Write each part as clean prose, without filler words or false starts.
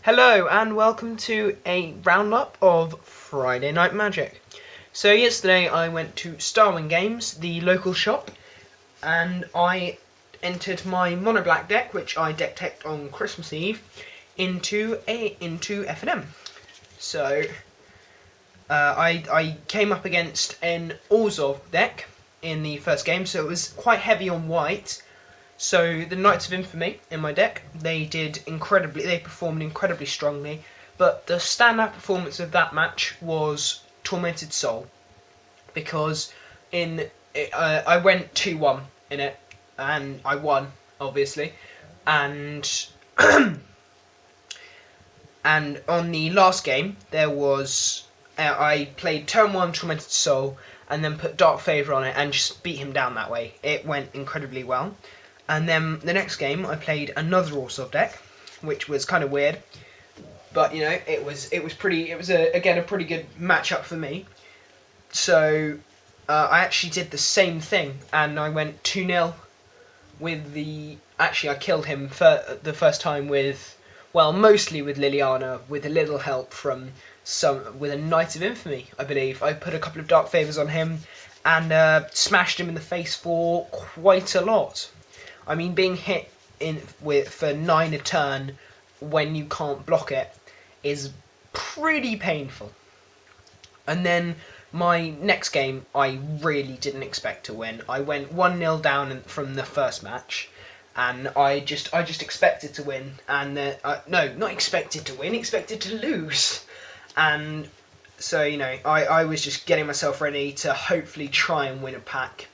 Hello and welcome to a roundup of Friday Night Magic. So yesterday I went to Starwing Games, the local shop, and I entered my mono black deck, which I deck teched on Christmas Eve, into FNM. So I came up against an Orzhov deck in the first game, so it was quite heavy on white. So the Knights of Infamy in my deck, they performed incredibly strongly, but the standout performance of that match was Tormented Soul, because I went 2-1 in it, and I won, obviously, and and on the last game there was I played turn 1 Tormented Soul and then put Dark Favour on it and just beat him down that way. It went incredibly well. And then the next game I played another Orzhov deck, which was kind of weird, but you know it was again a pretty good matchup for me. So I actually did the same thing, and I went 2-0 with I killed him for the first time mostly with Liliana, with a little help from with a Knight of Infamy, I believe. I put a couple of Dark Favours on him and smashed him in the face for quite a lot. I mean, being hit for 9 a turn when you can't block it is pretty painful. And then my next game, I really didn't expect to win. I went 1-0 down from the first match, and I just expected to win. And no, not expected to win, expected to lose. And so I was just getting myself ready to hopefully try and win a pack.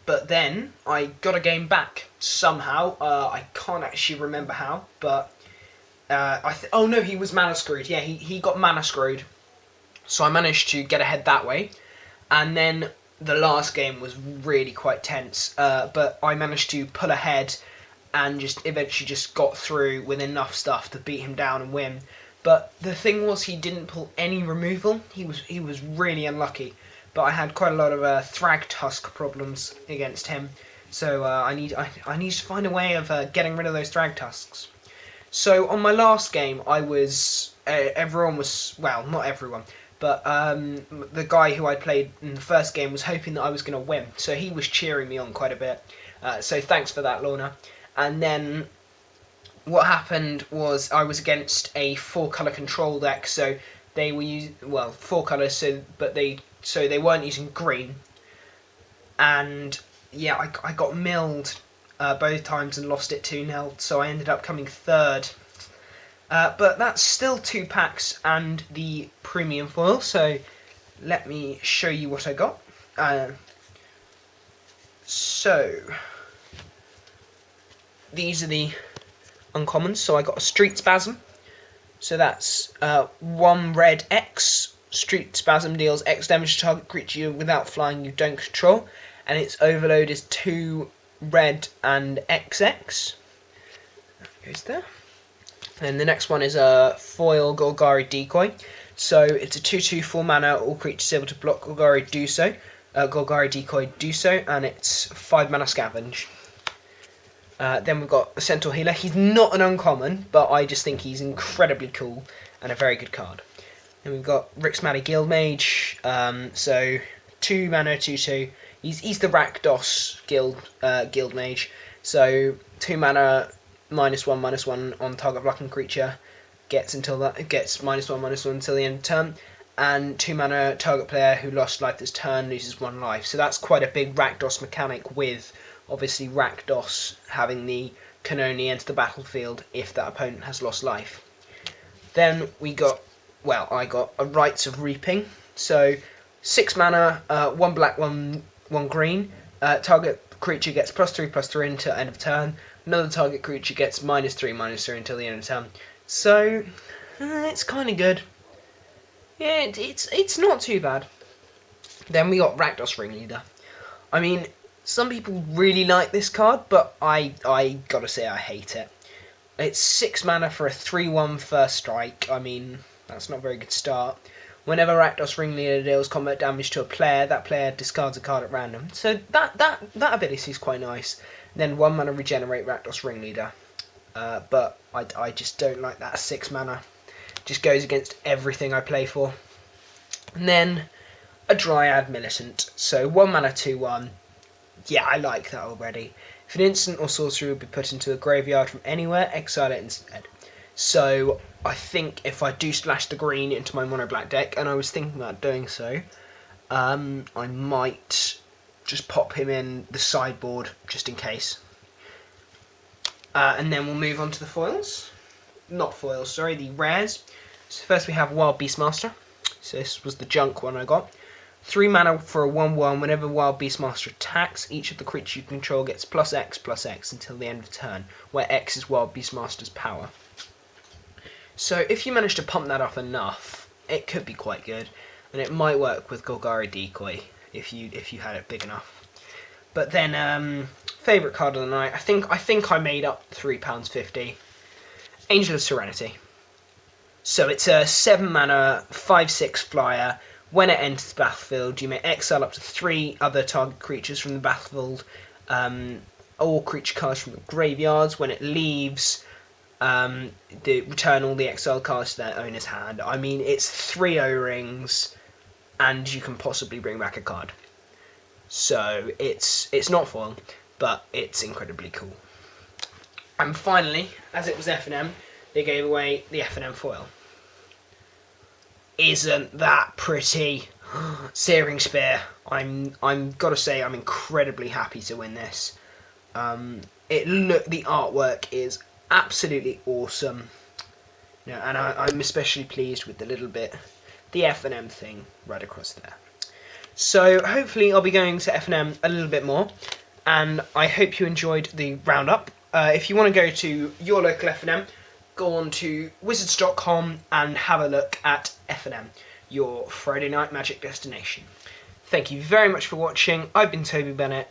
But then I got a game back somehow. I can't actually remember how, but oh no, he was mana screwed. Yeah, he got mana screwed. So I managed to get ahead that way. And then the last game was really quite tense. But I managed to pull ahead and just eventually just got through with enough stuff to beat him down and win. But the thing was, he didn't pull any removal. He was really unlucky. But I had quite a lot of Thragtusk problems against him, so I need to find a way of getting rid of those Thragtusks. So on my last game, everyone was, well, not everyone, but the guy who I played in the first game was hoping that I was going to win, so he was cheering me on quite a bit. So thanks for that, Lorna. And then what happened was I was against a 4-colour control deck, so they were using 4 colours, so they weren't using green, and yeah, I got milled both times and lost it 2-0, so I ended up coming third. But that's still 2 packs and the premium foil, so let me show you what I got. So these are the uncommons. So I got a Street Spasm, so that's 1 red X. Street Spasm deals X damage to target creature without flying you don't control, and its overload is 2 red and XX. That goes there. And the next one is a foil Golgari Decoy. So it's a 2/2 4 mana, all creatures able to block Golgari Decoy do so, and it's 5 mana Scavenge. Then we've got a Centaur Healer. He's not an uncommon, but I just think he's incredibly cool and a very good card. Then we've got Rixmadi Guildmage, so 2 mana, 2/2. He's the Rakdos Guildmage, so 2 mana, -1/-1 on target blocking creature, gets -1/-1 until the end of turn, and 2 mana, target player who lost life this turn loses 1 life. So that's quite a big Rakdos mechanic, with obviously Rakdos having can only enter the battlefield if that opponent has lost life. Then I got a Rites of Reaping, so 6 mana, 1 black, 1 green. Target creature gets +3/+3 until end of turn. Another target creature gets -3/-3 until the end of turn. So it's kind of good. Yeah, it's not too bad. Then we got Rakdos Ringleader. I mean, some people really like this card, but I gotta say I hate it. It's 6 mana for a 3/1 first strike. I mean, that's not a very good start. Whenever Rakdos Ringleader deals combat damage to a player, that player discards a card at random. So that ability is quite nice. Then 1 mana regenerate Rakdos Ringleader. but I just don't like that 6 mana. Just goes against everything I play for. And then a Dryad Militant. So 1 mana 2/1. Yeah, I like that already. If an instant or sorcery will be put into a graveyard from anywhere, exile it instead. So I think if I do splash the green into my mono black deck, and I was thinking about doing so, I might just pop him in the sideboard just in case. And then we'll move on to the foils. Not foils, sorry, the rares. So first we have Wild Beastmaster. So this was the junk one I got. 3 mana for a 1/1. Whenever Wild Beastmaster attacks, each of the creatures you control gets +X/+X until the end of turn, where X is Wild Beastmaster's power. So if you manage to pump that up enough, it could be quite good, and it might work with Golgari Decoy if you had it big enough. But then favourite card of the night, I think I made up £3.50. Angel of Serenity. So it's a 7 mana 5/6 flyer. When it enters the battlefield, you may exile up to 3 other target creatures from the battlefield, all creature cards from the graveyards. When it leaves, return all the exiled cards to their owner's hand. I mean, it's 3 O-rings, and you can possibly bring back a card. So it's not foil, but it's incredibly cool. And finally, as it was FNM, they gave away the FNM foil. Isn't that pretty? Searing Spear. I'm gotta say I'm incredibly happy to win this. The artwork is absolutely awesome. And I'm especially pleased with the FNM thing right across there. So hopefully I'll be going to FNM a little bit more, and I hope you enjoyed the roundup. If you want to go to your local FNM, go on to wizards.com and have a look at FNM, your Friday night magic destination. Thank you very much for watching. I've been Toby Bennett.